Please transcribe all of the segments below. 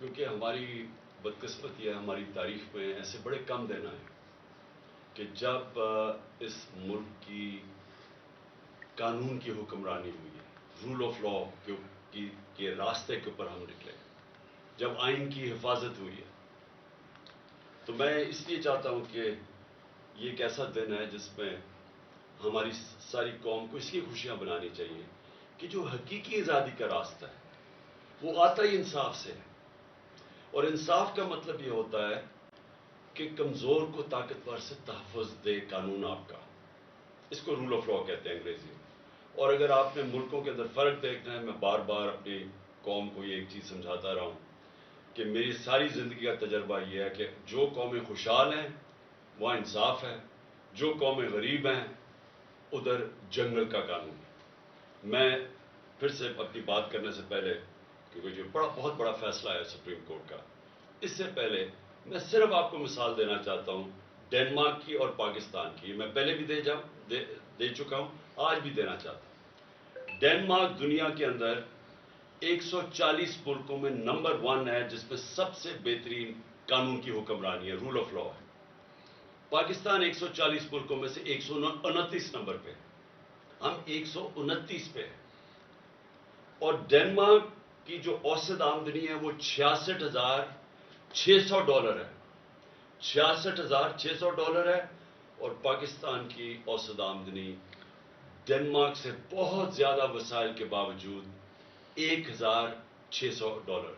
کیونکہ ہماری بدقسمتی ہے، ہماری تاریخ میں ایسے بڑے کم دن آئے کہ جب اس ملک کی قانون کی حکمرانی ہوئی ہے، رول آف لا کے راستے کے اوپر ہم نکلے، جب آئین کی حفاظت ہوئی ہے. تو میں اس لیے چاہتا ہوں کہ یہ ایک ایسا دن ہے جس میں ہماری ساری قوم کو اس لیے خوشیاں بنانی چاہیے کہ جو حقیقی آزادی کا راستہ ہے وہ آتا ہی انصاف سے ہے. اور انصاف کا مطلب یہ ہوتا ہے کہ کمزور کو طاقتور سے تحفظ دے قانون آپ کا. اس کو رول آف لا کہتے ہیں انگریزی میں. اور اگر آپ نے ملکوں کے اندر فرق دیکھنا ہے، میں بار بار اپنی قوم کو یہ ایک چیز سمجھاتا رہا ہوں کہ میری ساری زندگی کا تجربہ یہ ہے کہ جو قومیں خوشحال ہیں وہاں انصاف ہے، جو قومیں غریب ہیں ادھر جنگل کا قانون ہے. میں پھر سے اپنی بات کرنے سے پہلے، کیونکہ جو بہت بڑا فیصلہ ہے سپریم کورٹ کا، اس سے پہلے میں صرف آپ کو مثال دینا چاہتا ہوں ڈنمارک کی اور پاکستان کی. میں پہلے بھی دے چکا ہوں، آج بھی دینا چاہتا ہوں. ڈنمارک دنیا کے اندر 140 ملکوں میں نمبر 1 ہے جس میں سب سے بہترین قانون کی حکمرانی ہے، رول آف لا ہے. پاکستان 140 ملکوں میں سے 129 نمبر پہ، ہم 129 پہ ہیں. اور ڈنمارک کی جو اوسط آمدنی ہے وہ $66,600 ہے. $66,600 ہے. اور پاکستان کی اوسط آمدنی ڈنمارک سے بہت زیادہ وسائل کے باوجود $1,600 ہے.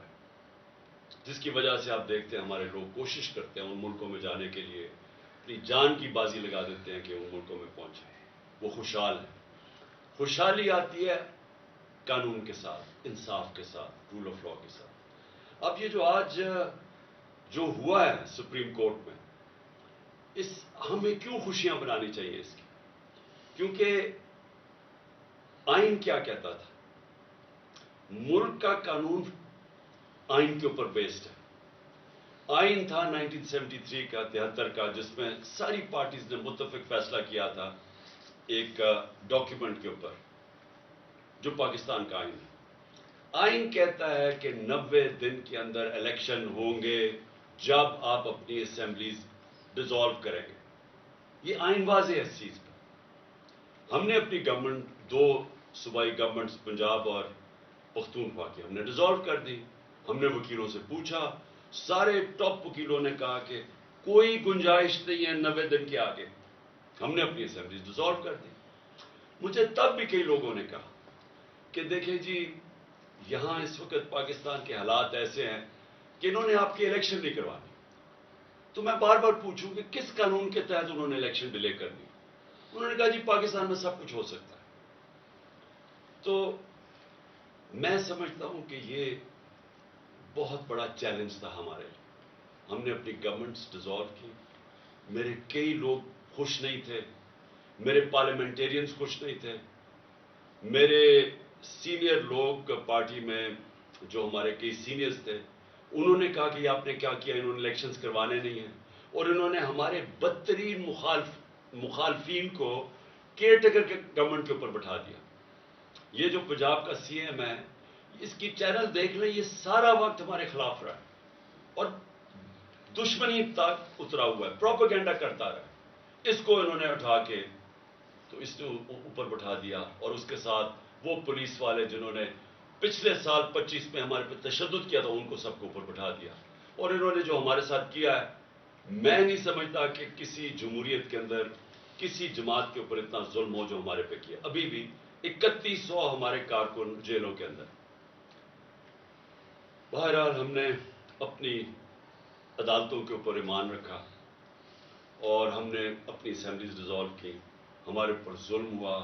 جس کی وجہ سے آپ دیکھتے ہیں ہمارے لوگ کوشش کرتے ہیں ان ملکوں میں جانے کے لیے، اپنی جان کی بازی لگا دیتے ہیں کہ ان ملکوں میں پہنچیں. وہ خوشحال ہیں. خوشحالی آتی ہے قانون کے ساتھ، انصاف کے ساتھ، رول آف لا کے ساتھ. اب یہ جو آج جو ہوا ہے سپریم کورٹ میں، ہمیں کیوں خوشیاں بنانی چاہیے اس کی؟ کیونکہ آئین کیا کہتا تھا؟ ملک کا قانون آئین کے اوپر بیسڈ ہے. آئین تھا 1973 کا، 73 کا، جس میں ساری پارٹیز نے متفق فیصلہ کیا تھا ایک ڈاکیومنٹ کے اوپر جو پاکستان کا آئین ہے. آئین کہتا ہے کہ 90 دن کے اندر الیکشن ہوں گے جب آپ اپنی اسمبلیز ڈیزالو کریں گے. یہ آئین واضح ہے اس چیز پہ. ہم نے اپنی گورنمنٹ، 2 صوبائی گورنمنٹس پنجاب اور پختونخوا کی ہم نے ڈیزالو کر دی. ہم نے وکیلوں سے پوچھا، سارے ٹاپ وکیلوں نے کہا کہ کوئی گنجائش نہیں ہے 90 دن کے آگے. ہم نے اپنی اسمبلیز ڈیزالو کر دی. مجھے تب بھی کئی لوگوں نے کہا کہ دیکھیں جی یہاں اس وقت پاکستان کے حالات ایسے ہیں کہ انہوں نے آپ کی الیکشن نہیں کروانی. تو میں بار بار پوچھوں کہ کس قانون کے تحت انہوں نے الیکشن ڈیلے کر دی؟ انہوں نے کہا جی پاکستان میں سب کچھ ہو سکتا ہے. تو میں سمجھتا ہوں کہ یہ بہت بڑا چیلنج تھا ہمارے لیے. ہم نے اپنی گورنمنٹس ڈیزالو کی. میرے کئی لوگ خوش نہیں تھے، میرے پارلیمنٹیرینز خوش نہیں تھے، میرے سینئر لوگ پارٹی میں جو ہمارے کئی سینئرز تھے انہوں نے کہا کہ آپ نے کیا کیا، انہوں نے الیکشنز کروانے نہیں ہیں. اور انہوں نے ہمارے بدترین مخالفین کو کیئر ٹیکر کے گورنمنٹ کے اوپر بٹھا دیا. یہ جو پنجاب کا سی ایم ہے، اس کی چینل دیکھ لیں، یہ سارا وقت ہمارے خلاف رہا ہے اور دشمنی تک اترا ہوا ہے، پروپیگنڈا کرتا رہا. اس کو انہوں نے اٹھا کے تو اس نے اوپر بٹھا دیا. اور اس کے ساتھ وہ پولیس والے جنہوں نے پچھلے سال 25 میں ہمارے پہ تشدد کیا تھا ان کو سب کو اوپر بٹھا دیا. اور انہوں نے جو ہمارے ساتھ کیا ہے، میں نہیں سمجھتا کہ کسی جمہوریت کے اندر کسی جماعت کے اوپر اتنا ظلم ہو جو ہمارے پہ کیا. ابھی بھی 3100 ہمارے کارکن جیلوں کے اندر. بہرحال ہم نے اپنی عدالتوں کے اوپر ایمان رکھا اور ہم نے اپنی اسمبلیز ڈیزالو کی. ہمارے اوپر ظلم ہوا،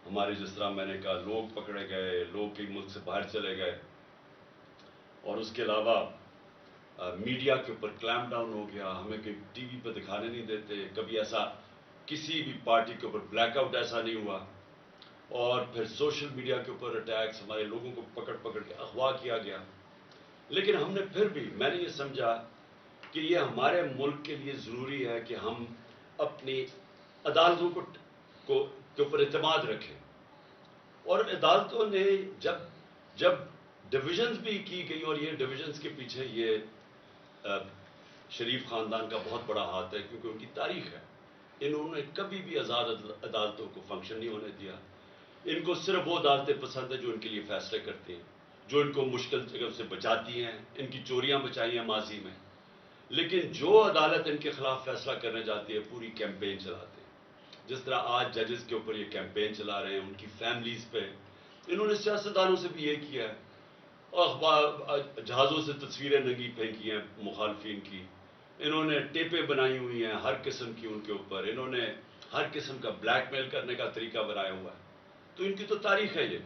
ہمارے جس طرح میں نے کہا لوگ پکڑے گئے، لوگ کئی ملک سے باہر چلے گئے. اور اس کے علاوہ میڈیا کے اوپر کلیمپ ڈاؤن ہو گیا. ہمیں کہ ٹی وی پہ دکھانے نہیں دیتے. کبھی ایسا کسی بھی پارٹی کے اوپر بلیک آؤٹ ایسا نہیں ہوا. اور پھر سوشل میڈیا کے اوپر اٹیکس، ہمارے لوگوں کو پکڑ پکڑ کے اغوا کیا گیا. لیکن ہم نے پھر بھی، میں نے یہ سمجھا کہ یہ ہمارے ملک کے لیے ضروری ہے کہ ہم اپنی عدالتوں کے اوپر اعتماد رکھیں. اور عدالتوں نے جب ڈویژنز بھی کی گئی اور یہ ڈویژنز کے پیچھے یہ شریف خاندان کا بہت بڑا ہاتھ ہے، کیونکہ ان کی تاریخ ہے. انہوں نے کبھی بھی آزاد عدالتوں کو فنکشن نہیں ہونے دیا. ان کو صرف وہ عدالتیں پسند ہیں جو ان کے لیے فیصلے کرتی ہیں، جو ان کو مشکل جگہ سے بچاتی ہیں. ان کی چوریاں بچائی ہیں ماضی میں، لیکن جو عدالت ان کے خلاف فیصلہ کرنے جاتی ہے پوری کیمپین چلاتے ہیں. جس طرح آج ججز کے اوپر یہ کیمپین چلا رہے ہیں، ان کی فیملیز پہ. انہوں نے سیاستدانوں سے بھی یہ کیا ہے، جہازوں سے تصویریں ننگی پھینکی ہیں مخالفین کی. انہوں نے ٹیپیں بنائی ہوئی ہیں ہر قسم کی ان کے اوپر. انہوں نے ہر قسم کا بلیک میل کرنے کا طریقہ بنایا ہوا ہے. تو ان کی تو تاریخ ہے یہ.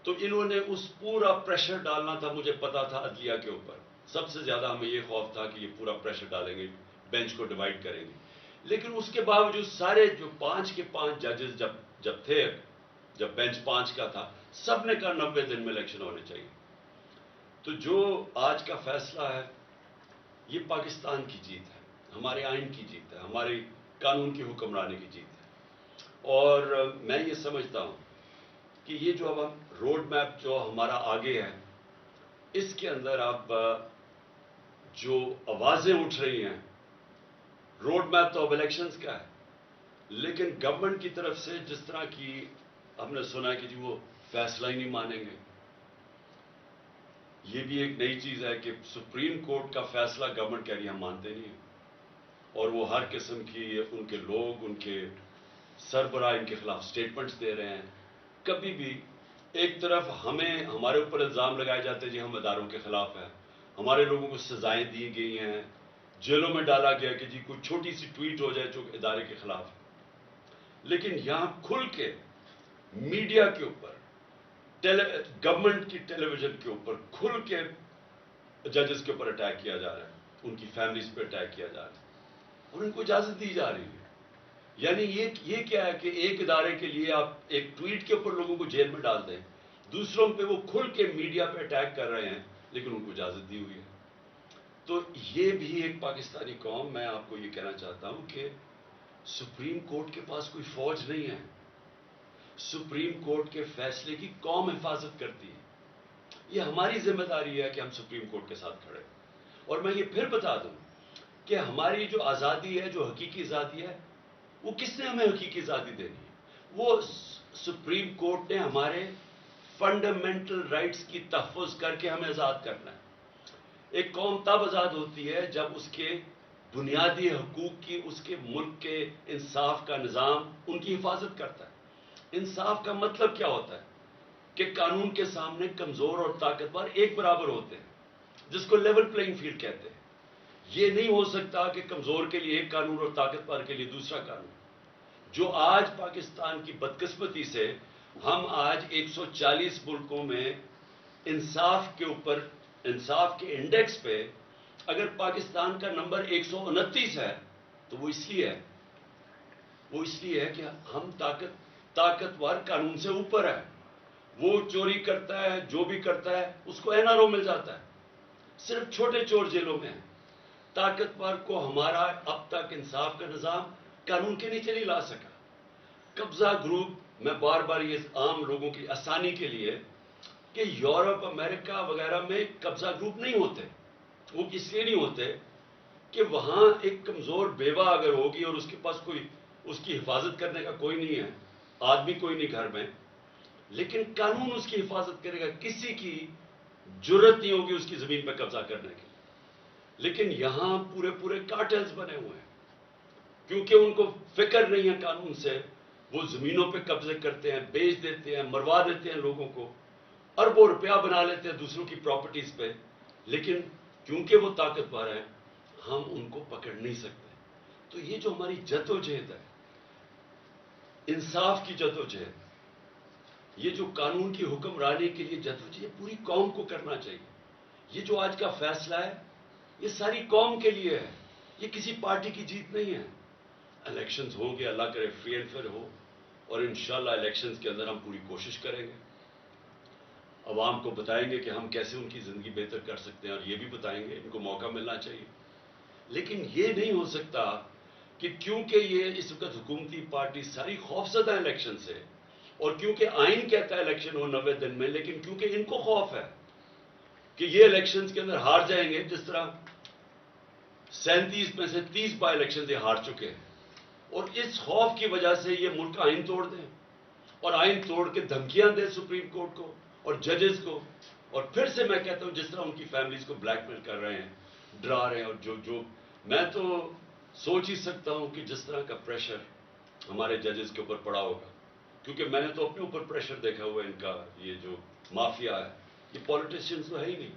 تو انہوں نے اس پورا پریشر ڈالنا تھا، مجھے پتا تھا عدلیہ کے اوپر. سب سے زیادہ ہمیں یہ خوف تھا کہ یہ پورا پریشر ڈالیں گے، بینچ کو ڈیوائڈ کریں گے. لیکن اس کے باوجود سارے جو 5 کے 5 ججز جب تھے، جب بینچ 5 کا تھا، سب نے کہا 90 دن میں الیکشن ہونے چاہیے. تو جو آج کا فیصلہ ہے یہ پاکستان کی جیت ہے، ہمارے آئین کی جیت ہے، ہمارے قانون کی حکمرانی کی جیت ہے. اور میں یہ سمجھتا ہوں کہ یہ جو اب ہم روڈ میپ جو ہمارا آگے ہے، اس کے اندر اب جو آوازیں اٹھ رہی ہیں، روڈ میپ تو اب الیکشنز کا ہے، لیکن گورنمنٹ کی طرف سے جس طرح کی ہم نے سنا ہے کہ جی وہ فیصلہ ہی نہیں مانیں گے. یہ بھی ایک نئی چیز ہے کہ سپریم کورٹ کا فیصلہ گورنمنٹ کہہ رہی ہے ہم مانتے نہیں ہیں. اور وہ ہر قسم کی ان کے لوگ، ان کے سربراہ ان کے خلاف سٹیٹمنٹس دے رہے ہیں. کبھی بھی ایک طرف ہمارے اوپر الزام لگائے جاتے ہیں جی ہم اداروں کے خلاف ہیں، ہمارے لوگوں کو سزائیں دی گئی ہیں، جیلوں میں ڈالا گیا کہ جی کوئی چھوٹی سی ٹویٹ ہو جائے جو ادارے کے خلاف ہے. لیکن یہاں کھل کے میڈیا کے اوپر، گورنمنٹ کی ٹیلی ویژن کے اوپر کھل کے ججز کے اوپر اٹیک کیا جا رہا ہے، ان کی فیملیز پہ اٹیک کیا جا رہا ہے، اور ان کو اجازت دی جا رہی ہے. یعنی یہ کیا ہے کہ ایک ادارے کے لیے آپ ایک ٹویٹ کے اوپر لوگوں کو جیل میں ڈال دیں، دوسروں پہ وہ کھل کے میڈیا پہ اٹیک کر رہے ہیں، لیکن ان کو اجازت دی ہوئی ہے. تو یہ بھی ایک پاکستانی قوم، میں آپ کو یہ کہنا چاہتا ہوں کہ سپریم کورٹ کے پاس کوئی فوج نہیں ہے. سپریم کورٹ کے فیصلے کی قوم حفاظت کرتی ہے. یہ ہماری ذمہ داری ہے کہ ہم سپریم کورٹ کے ساتھ کھڑے. اور میں یہ پھر بتا دوں کہ ہماری جو آزادی ہے، جو حقیقی آزادی ہے، وہ کس نے ہمیں حقیقی آزادی دینی ہے؟ وہ سپریم کورٹ نے ہمارے فنڈامنٹل رائٹس کی تحفظ کر کے ہمیں آزاد کرنا ہے. ایک قوم تب آزاد ہوتی ہے جب اس کے بنیادی حقوق کی، اس کے ملک کے انصاف کا نظام ان کی حفاظت کرتا ہے. انصاف کا مطلب کیا ہوتا ہے؟ کہ قانون کے سامنے کمزور اور طاقتور ایک برابر ہوتے ہیں، جس کو لیول پلینگ فیلڈ کہتے ہیں. یہ نہیں ہو سکتا کہ کمزور کے لیے ایک قانون اور طاقتور کے لیے دوسرا قانون. جو آج پاکستان کی بدقسمتی سے ہم آج 140 ملکوں میں انصاف کے اوپر، انصاف کے انڈیکس پہ اگر پاکستان کا نمبر 129 ہے تو وہ اس لیے ہے کہ ہم طاقتور قانون سے اوپر ہے. وہ چوری کرتا ہے، جو بھی کرتا ہے اس کو این آر او مل جاتا ہے. صرف چھوٹے چور جیلوں میں ہیں. طاقتور کو ہمارا اب تک انصاف کا نظام قانون کے نیچے نہیں لا سکا. قبضہ گروپ، میں بار بار یہ عام لوگوں کی آسانی کے لیے کہ یورپ، امریکہ وغیرہ میں قبضہ گروپ نہیں ہوتے. وہ اس لیے نہیں ہوتے کہ وہاں ایک کمزور بیوہ اگر ہوگی اور اس کے پاس کوئی اس کی حفاظت کرنے کا کوئی نہیں ہے، آدمی کوئی نہیں گھر میں، لیکن قانون اس کی حفاظت کرے گا. کسی کی جرت نہیں ہوگی اس کی زمین پہ قبضہ کرنے کی. لیکن یہاں پورے کارٹلز بنے ہوئے ہیں، کیونکہ ان کو فکر نہیں ہے قانون سے. وہ زمینوں پہ قبضے کرتے ہیں، بیچ دیتے ہیں، مروا دیتے ہیں لوگوں کو، اربوں روپیہ بنا لیتے ہیں دوسروں کی پراپرٹیز پہ. لیکن کیونکہ وہ طاقتور ہیں ہم ان کو پکڑ نہیں سکتے. تو یہ جو ہماری جدوجہد ہے، انصاف کی جدوجہد، یہ جو قانون کی حکمرانی کے لیے جدوجہد پوری قوم کو کرنا چاہیے. یہ جو آج کا فیصلہ ہے یہ ساری قوم کے لیے ہے، یہ کسی پارٹی کی جیت نہیں ہے. الیکشنز ہوں گے، اللہ کرے فری اینڈ فیئر ہو، اور انشاءاللہ الیکشنز کے اندر ہم پوری کوشش کریں گے. عوام کو بتائیں گے کہ ہم کیسے ان کی زندگی بہتر کر سکتے ہیں، اور یہ بھی بتائیں گے ان کو موقع ملنا چاہیے. لیکن یہ نہیں ہو سکتا کہ کیونکہ یہ اس وقت حکومتی پارٹی ساری خوفزدہ الیکشن سے، اور کیونکہ آئین کہتا ہے الیکشن ہو 90 دن میں، لیکن کیونکہ ان کو خوف ہے کہ یہ الیکشنز کے اندر ہار جائیں گے، جس طرح 37 میں سے 30 بائی الیکشن یہ ہار چکے ہیں، اور اس خوف کی وجہ سے یہ ملک آئین توڑ دیں اور آئین توڑ کے دھمکیاں دیں سپریم کورٹ کو اور ججز کو، اور پھر سے میں کہتا ہوں جس طرح ان کی فیملیز کو بلیک میل کر رہے ہیں، ڈرا رہے ہیں، اور جو میں تو سوچ ہی سکتا ہوں کہ جس طرح کا پریشر ہمارے ججز کے اوپر پڑا ہوگا، کیونکہ میں نے تو اپنے اوپر پریشر دیکھا ہوا ہے، ان کا یہ جو مافیا ہے، یہ پولیٹیشینز تو ہے ہی نہیں،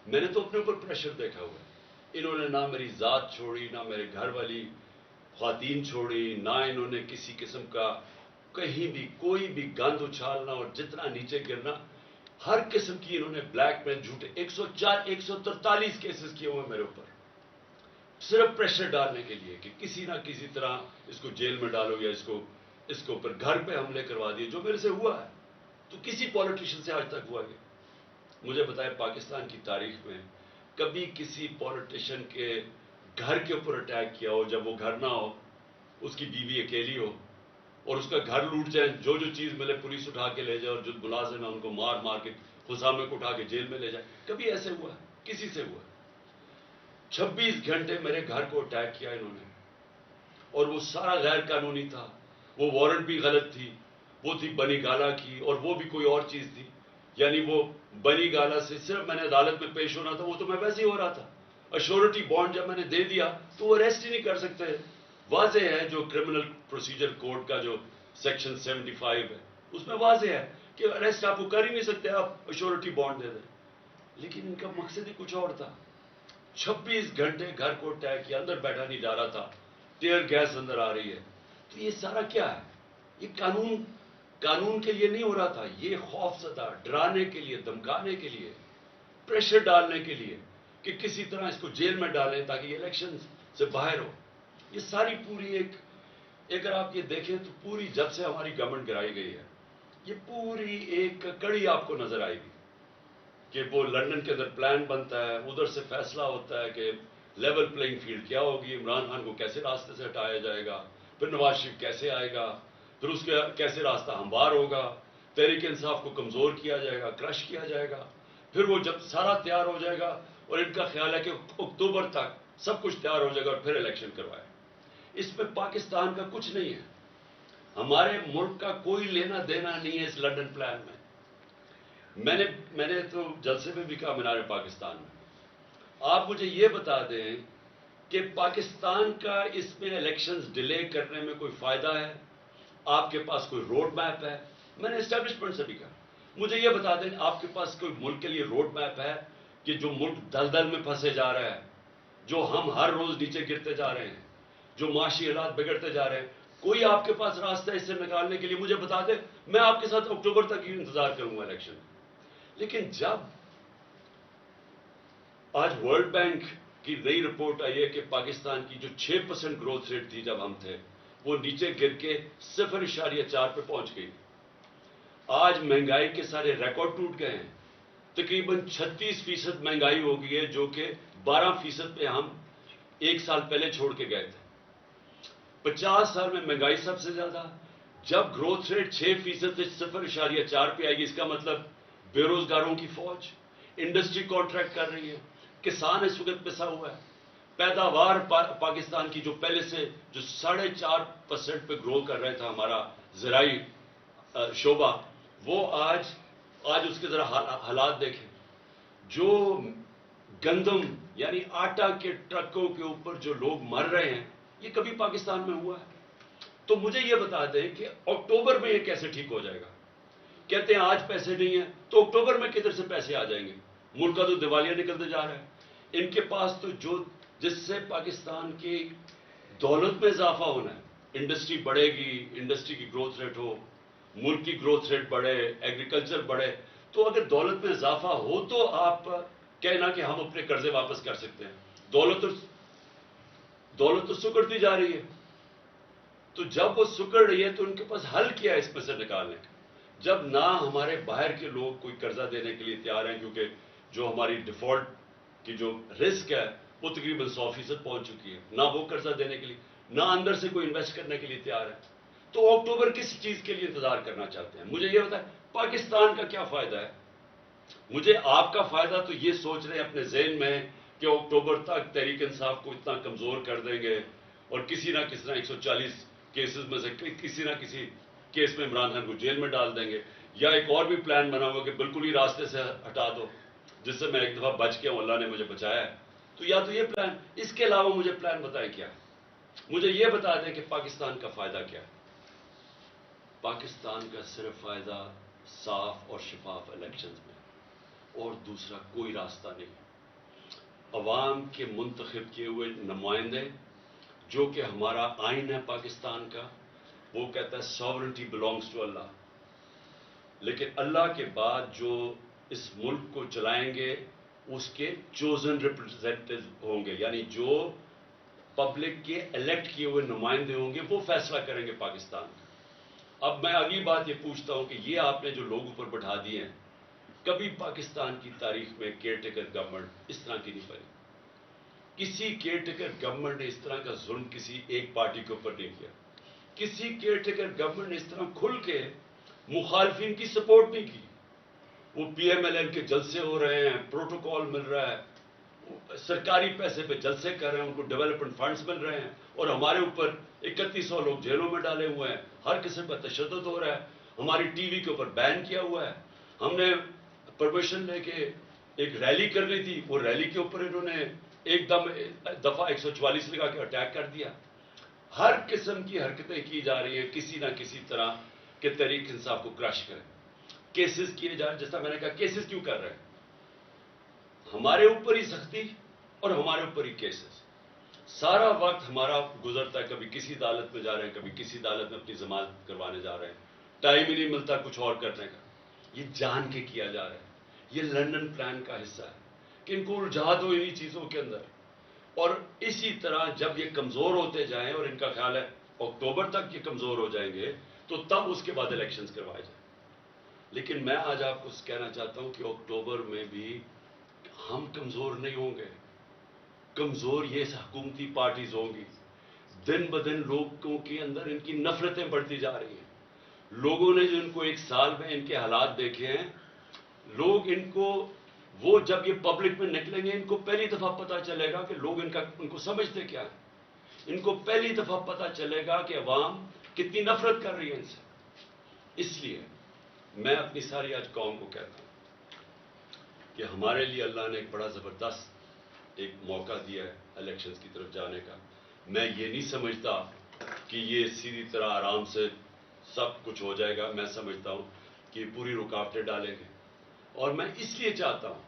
میں نے تو اپنے اوپر پریشر دیکھا ہوا ہے، انہوں نے نہ میری ذات چھوڑی، نہ میرے گھر والی خواتین چھوڑی، نہ انہوں نے کسی قسم کا کہیں بھی کوئی بھی گند اچھالنا اور جتنا نیچے گرنا، ہر قسم کی انہوں نے بلیک میل، جھوٹے 143 کیسز کیے ہوئے میرے اوپر، صرف پریشر ڈالنے کے لیے کہ کسی نہ کسی طرح اس کو جیل میں ڈالو یا اس کے اوپر گھر پہ حملے کروا دیے، جو میرے سے ہوا ہے تو کسی پولیٹیشین سے آج تک ہوا گیا؟ مجھے بتائے پاکستان کی تاریخ میں کبھی کسی پولیٹیشین کے گھر کے اوپر اٹیک کیا ہو جب وہ گھر نہ ہو، اس کی بیوی اکیلی ہو اور اس کا گھر لوٹ جائے، جو چیز ملے پولیس اٹھا کے لے جائے اور جو ملازم ہیں ان کو مار مار کے خسامے کو اٹھا کے جیل میں لے جائے؟ کبھی ایسے ہوا ہے؟ کسی سے ہوا؟ 26 گھنٹے میرے گھر کو اٹیک کیا انہوں نے، اور وہ سارا غیر قانونی تھا، وہ وارنٹ بھی غلط تھی، وہ تھی بنی گالا کی، اور وہ بھی کوئی اور چیز تھی، یعنی وہ بنی گالا سے صرف میں نے عدالت میں پیش ہونا تھا، وہ تو میں ویسے ہی ہو رہا تھا، ایشورٹی بانڈ جب میں نے دے دیا تو وہ اریسٹ ہی نہیں کر سکتے، واضح ہے جو کرمنل پروسیجر کوڈ کا جو سیکشن 75 ہے اس میں واضح ہے کہ اریسٹ آپ کو کر ہی نہیں سکتے، آپ ایشورٹی بانڈ دے دیں، لیکن ان کا مقصد ہی کچھ اور تھا۔ 26 گھنٹے گھر کو اٹیک کیا، اندر بیٹھا نہیں جا رہا تھا، ٹیئر گیس اندر آ رہی ہے، تو یہ سارا کیا ہے؟ یہ قانون کے لیے نہیں ہو رہا تھا، یہ خوف زدہ، ڈرانے کے لیے، دھمکانے کے لیے، پریشر ڈالنے کے لیے کہ کسی طرح اس کو جیل میں ڈالیں تاکہ یہ الیکشن سے باہر ہو۔ یہ ساری پوری اگر آپ یہ دیکھیں تو پوری جب سے ہماری گورنمنٹ گرائی گئی ہے، یہ پوری ایک کڑی آپ کو نظر آئے گی کہ وہ لندن کے اندر پلان بنتا ہے، ادھر سے فیصلہ ہوتا ہے کہ لیول پلینگ فیلڈ کیا ہوگی، عمران خان کو کیسے راستے سے ہٹایا جائے گا، پھر نواز شریف کیسے آئے گا، پھر اس کے کیسے راستہ ہموار ہوگا، تحریک انصاف کو کمزور کیا جائے گا، کرش کیا جائے گا، پھر وہ جب سارا تیار ہو جائے گا اور ان کا خیال ہے کہ اکتوبر تک سب کچھ تیار ہو جائے گا اور پھر الیکشن کروائے۔ اس میں پاکستان کا کچھ نہیں ہے، ہمارے ملک کا کوئی لینا دینا نہیں ہے اس لنڈن پلان میں۔ میں نے تو جلسے میں بھی کہا مینار پاکستان میں، آپ مجھے یہ بتا دیں کہ پاکستان کا اس میں الیکشنز ڈیلے کرنے میں کوئی فائدہ ہے؟ آپ کے پاس کوئی روڈ میپ ہے؟ میں نے اسٹیبلشمنٹ سے بھی کہا، مجھے یہ بتا دیں آپ کے پاس کوئی ملک کے لیے روڈ میپ ہے کہ جو ملک دلدل میں پھنسے جا رہا ہے، جو ہم ہر روز نیچے گرتے جا رہے ہیں، جو معاشی حالات بگڑتے جا رہے ہیں، کوئی آپ کے پاس راستہ اس سے نکالنے کے لیے مجھے بتا دیں، میں آپ کے ساتھ اکتوبر تک ہی انتظار کروں گا الیکشن۔ لیکن جب آج ورلڈ بینک کی نئی رپورٹ آئی ہے کہ پاکستان کی جو 6% گروتھ ریٹ تھی جب ہم تھے، وہ نیچے گر کے 0.4 پہ پہنچ گئی، آج مہنگائی کے سارے ریکارڈ ٹوٹ گئے ہیں، تقریباً 36% مہنگائی ہو گئی ہے، جو کہ 12% پہ ہم ایک سال پہلے چھوڑ کے گئے تھے۔ 50 سال میں مہنگائی سب سے زیادہ، جب گروتھ ریٹ 6% سے 0.4 پہ آئے گی، اس کا مطلب بے روزگاروں کی فوج، انڈسٹری کانٹریکٹ کر رہی ہے، کسان اس وقت پسا ہوا ہے، پیداوار پاکستان کی جو پہلے سے جو 4.5% پہ گرو کر رہا تھا ہمارا زرعی شعبہ، وہ آج اس کے ذرا حالات دیکھیں، جو گندم یعنی آٹا کے ٹرکوں کے اوپر جو لوگ مر رہے ہیں، یہ کبھی پاکستان میں ہوا ہے؟ تو مجھے یہ بتا دیں کہ اکتوبر میں یہ کیسے ٹھیک ہو جائے گا؟ کہتے ہیں آج پیسے نہیں ہیں، تو اکتوبر میں کدھر سے پیسے آ جائیں گے؟ ملک کا تو دیوالیہ نکلتے جا رہا ہے، ان کے پاس تو جس سے پاکستان کی دولت میں اضافہ ہونا ہے، انڈسٹری بڑھے گی، انڈسٹری کی گروتھ ریٹ ہو، ملک کی گروتھ ریٹ بڑھے، ایگریکلچر بڑھے، تو اگر دولت میں اضافہ ہو تو آپ کہنا کہ ہم اپنے قرضے واپس کر سکتے ہیں، دولت تو سکڑتی جا رہی ہے، تو جب وہ سکڑ رہی ہے تو ان کے پاس حل کیا ہے اس میں سے نکالنے کا؟ جب نہ ہمارے باہر کے لوگ کوئی قرضہ دینے کے لیے تیار ہیں، کیونکہ جو ہماری ڈیفالٹ کی جو رسک ہے وہ تقریباً 100% پہنچ چکی ہے، نہ وہ قرضہ دینے کے لیے، نہ اندر سے کوئی انویسٹ کرنے کے لیے تیار ہے، تو اکتوبر کس چیز کے لیے انتظار کرنا چاہتے ہیں؟ مجھے یہ بتائیں، پاکستان کا کیا فائدہ ہے؟ مجھے آپ کا فائدہ تو یہ سوچ رہے ہیں اپنے ذہن میں کہ اکتوبر تک تحریک انصاف کو اتنا کمزور کر دیں گے اور کسی نہ کسی طرح 140 کیسز میں سے کسی نہ کسی کیس میں عمران خان کو جیل میں ڈال دیں گے، یا ایک اور بھی پلان بنا ہوا کہ بالکل ہی راستے سے ہٹا دو، جس سے میں ایک دفعہ بچ گیا ہوں، اللہ نے مجھے بچایا ہے۔ تو یا تو یہ پلان، اس کے علاوہ مجھے پلان بتائیں کیا؟ مجھے یہ بتا دیں کہ پاکستان کا فائدہ کیا ہے؟ پاکستان کا صرف فائدہ صاف اور شفاف الیکشنز میں، اور دوسرا کوئی راستہ نہیں۔ عوام کے منتخب کیے ہوئے نمائندے، جو کہ ہمارا آئین ہے پاکستان کا، وہ کہتا ہے ساورنٹی بلانگس ٹو اللہ، لیکن اللہ کے بعد جو اس ملک کو چلائیں گے اس کے چوزن ریپرزینٹیو ہوں گے، یعنی جو پبلک کے الیکٹ کیے ہوئے نمائندے ہوں گے، وہ فیصلہ کریں گے پاکستان کا۔ اب میں اگلی بات یہ پوچھتا ہوں کہ یہ آپ نے جو لوگ اوپر بٹھا دیے ہیں، کبھی پاکستان کی تاریخ میں کیئر ٹیکر گورنمنٹ اس طرح کی نہیں بنی۔ کسی کیئر ٹیکر گورنمنٹ نے اس طرح کا ظلم کسی ایک پارٹی کے اوپر نہیں کیا۔ کسی کیئر ٹیکر گورنمنٹ نے اس طرح کھل کے مخالفین کی سپورٹ نہیں کی۔ وہ پی ایم ایل این کے جلسے ہو رہے ہیں، پروٹوکول مل رہا ہے، سرکاری پیسے پہ جلسے کر رہے ہیں، ان کو ڈیولپمنٹ فنڈز مل رہے ہیں، اور ہمارے اوپر 3100 لوگ جیلوں میں ڈالے ہوئے ہیں، ہر قسم کا تشدد ہو رہا ہے، ہماری ٹی وی کے اوپر بین کیا ہوا ہے۔ ہم نے پرمیشن لے کے ایک ریلی کرنی تھی، وہ ریلی کے اوپر انہوں نے ایک دفعہ 144 لگا کے اٹیک کر دیا۔ ہر قسم کی حرکتیں کی جا رہی ہیں کسی نہ کسی طرح کہ تحریک انصاف کو کرش کریں۔ کیسز کیے جا رہے ہیں، جیسا میں نے کہا کیسز کیوں کر رہے ہیں؟ ہمارے اوپر ہی سختی اور ہمارے اوپر ہی کیسز، سارا وقت ہمارا گزرتا ہے، کبھی کسی عدالت میں جا رہے ہیں، کبھی کسی عدالت میں اپنی ضمانت کروانے جا رہے ہیں، ٹائم ہی نہیں ملتا کچھ اور کرنے کا۔ یہ جان کے کیا جا رہا ہے، یہ لندن پلان کا حصہ ہے کہ ان کو الجھا دو انہی چیزوں کے اندر، اور اسی طرح جب یہ کمزور ہوتے جائیں، اور ان کا خیال ہے اکتوبر تک یہ کمزور ہو جائیں گے تو تب اس کے بعد الیکشنز کروائے جائیں۔ لیکن میں آج آپ کو کہنا چاہتا ہوں کہ اکتوبر میں بھی ہم کمزور نہیں ہوں گے، کمزور یہ حکومتی پارٹیز ہوں گی۔ دن بدن لوگوں کے اندر ان کی نفرتیں بڑھتی جا رہی ہیں۔ لوگوں نے جو ان کو ایک سال میں ان کے حالات دیکھے ہیں، لوگ ان کو، وہ جب یہ پبلک میں نکلیں گے ان کو پہلی دفعہ پتا چلے گا کہ لوگ ان کو سمجھتے کیا ہیں۔ ان کو پہلی دفعہ پتا چلے گا کہ عوام کتنی نفرت کر رہی ہے ان سے۔ اس لیے میں اپنی ساری آج قوم کو کہتا ہوں کہ ہمارے لیے اللہ نے ایک بڑا زبردست ایک موقع دیا ہے الیکشنز کی طرف جانے کا۔ میں یہ نہیں سمجھتا کہ یہ سیدھی طرح آرام سے سب کچھ ہو جائے گا، میں سمجھتا ہوں کہ پوری رکاوٹیں ڈالیں گے، اور میں اس لیے چاہتا ہوں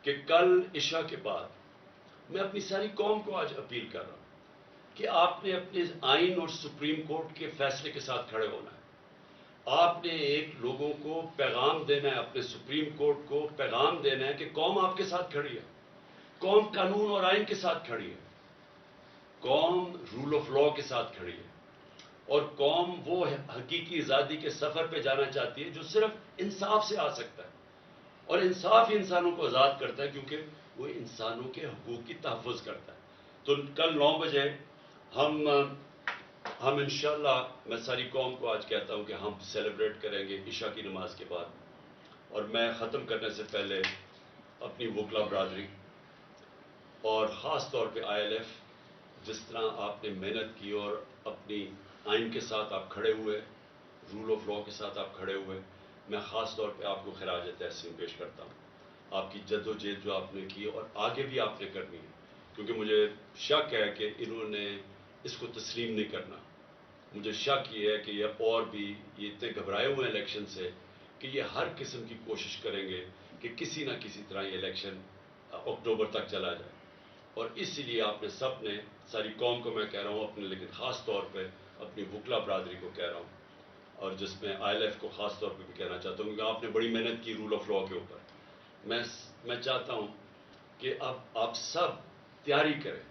کہ کل عشاء کے بعد میں اپنی ساری قوم کو آج اپیل کر رہا ہوں کہ آپ نے اپنے آئین اور سپریم کورٹ کے فیصلے کے ساتھ کھڑے ہونا ہے۔ آپ نے ایک لوگوں کو پیغام دینا ہے، اپنے سپریم کورٹ کو پیغام دینا ہے کہ قوم آپ کے ساتھ کھڑی ہے، قوم قانون اور آئین کے ساتھ کھڑی ہے، قوم رول آف لا کے ساتھ کھڑی ہے، اور قوم وہ حقیقی آزادی کے سفر پہ جانا چاہتی ہے جو صرف انصاف سے آ سکتا ہے، اور انصاف ہی انسانوں کو آزاد کرتا ہے، کیونکہ وہ انسانوں کے حقوق کی تحفظ کرتا ہے۔ تو کل 9 بجے ہم انشاءاللہ، میں ساری قوم کو آج کہتا ہوں کہ ہم سیلیبریٹ کریں گے عشاء کی نماز کے بعد۔ اور میں ختم کرنے سے پہلے اپنی وکلا برادری اور خاص طور پہ آئی ایل ایف، جس طرح آپ نے محنت کی اور اپنی آئین کے ساتھ آپ کھڑے ہوئے، رول آف لا کے ساتھ آپ کھڑے ہوئے، میں خاص طور پہ آپ کو خراج تحسین پیش کرتا ہوں۔ آپ کی جد و جہد جو آپ نے کی اور آگے بھی آپ نے کرنی ہے، کیونکہ مجھے شک ہے کہ انہوں نے اس کو تسلیم نہیں کرنا۔ مجھے شک یہ ہے کہ یہ اور بھی یہ اتنے گھبرائے ہوئے ہیں الیکشن سے کہ یہ ہر قسم کی کوشش کریں گے کہ کسی نہ کسی طرح یہ الیکشن اکتوبر تک چلا جائے۔ اور اسی لیے آپ نے سب نے، ساری قوم کو میں کہہ رہا ہوں اپنے، لیکن خاص طور پہ اپنی وکلا برادری کو کہہ رہا ہوں، اور جس میں آئی ایل ایف کو خاص طور پہ بھی کہنا چاہتا ہوں، کیونکہ آپ نے بڑی محنت کی رول آف لا کے اوپر۔ میں چاہتا ہوں کہ اب آپ سب تیاری کریں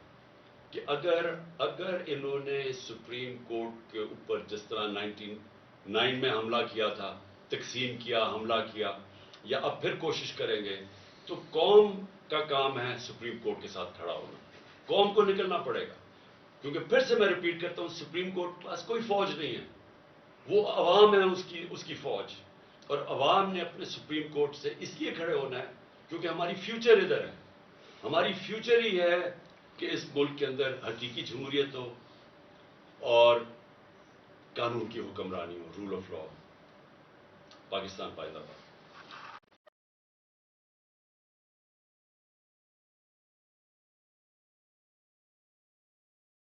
کہ اگر انہوں نے سپریم کورٹ کے اوپر جس طرح 99 میں حملہ کیا تھا، تقسیم کیا، حملہ کیا، یا اب پھر کوشش کریں گے، تو قوم کا کام ہے سپریم کورٹ کے ساتھ کھڑا ہونا۔ قوم کو نکلنا پڑے گا، کیونکہ پھر سے میں ریپیٹ کرتا ہوں، سپریم کورٹ کے پاس کوئی فوج نہیں ہے، وہ عوام ہے اس کی فوج، اور عوام نے اپنے سپریم کورٹ سے اس لیے کھڑے ہونا ہے کیونکہ ہماری فیوچر ادھر ہے. ہماری فیوچر ہی ہے کہ اس ملک کے اندر حقیقی جمہوریت ہو اور قانون کی حکمرانی ہو، رول آف لا. پاکستان پائیدار.